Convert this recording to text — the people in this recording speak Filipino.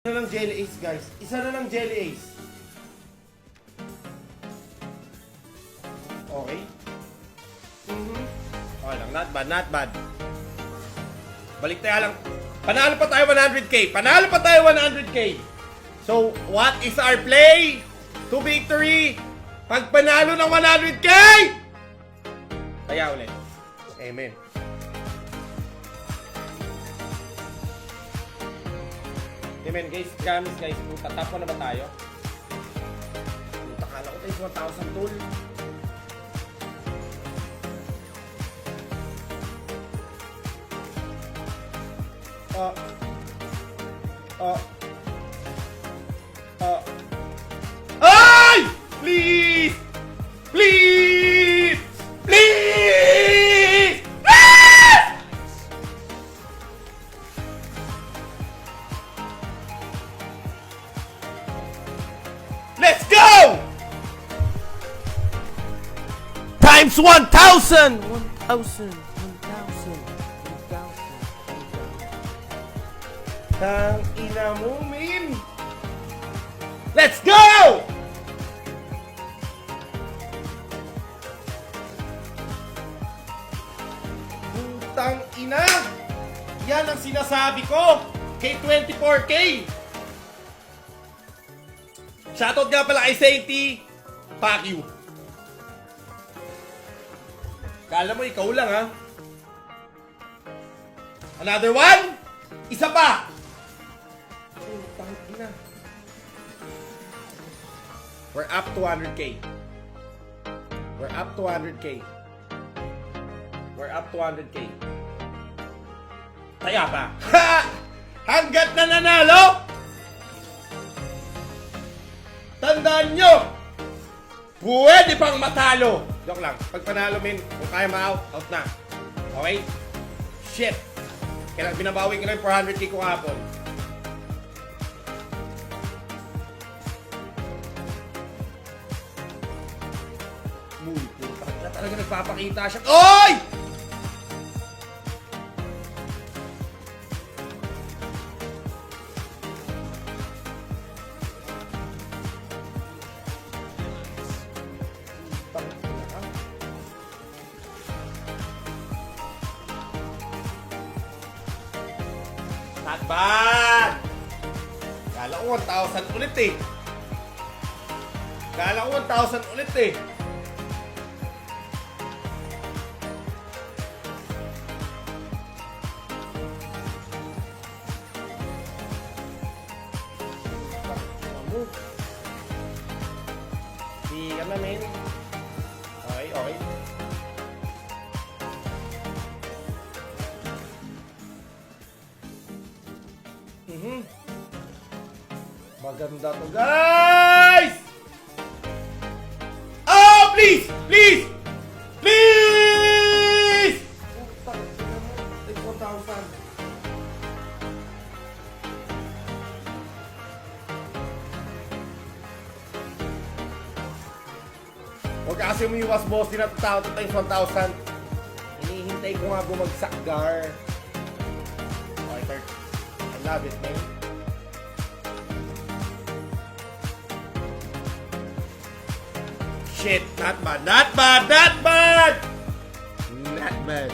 Isa na lang Jelly Ace, guys. Isa na lang Jelly Ace. Okay. Okay lang. Not bad, not bad. Balik tayo lang. Panalo pa tayo 100k. Panalo pa tayo 100k. So, what is our play to victory? Pag panalo ng 100k! Kaya ulit. Amen. Amen, guys. Promise, guys. Puta, tap na ba tayo? Puta, kala ko tayo 1,000 tool. Ay! Please! Please! Please! Ah! Let's go! Times 1,000! 1,000. Tang ina mo, min! Let's go! Putang ina! Yan ang sinasabi ko kay 24k! Shoutout nga pala kay Sainty. Fuck you. Kala mo ikaw lang, ha? Another one? Isa pa! We're up to 100k. We're up to 100k. We're up to 100k. Kaya pa. Ha! Hanggat na nanalo! Tandaan nyo! Pwede pang matalo! Joke lang. Pag panalo, min, kung kaya ma-out, out na. Okay? Shit! Kaya binabawi ko na yung 400k ko kahapon. Puta, talaga nagpapakita siya. Oy! Not bad! Kala ko 1,000 ulit eh. Kala ko 1,000 ulit eh. Di ka na, men. Okay, okay. Maganda to, guys! Oh, please! Please! Please! Puta, take 4,000. Huwag kasi umiwas, boss. Tinatao ito tayong 1,000. Hinihintay ko nga bumagsak, Gar. Okay, Kurt. I love it, man. Shit, not bad, not bad, not bad! Not bad.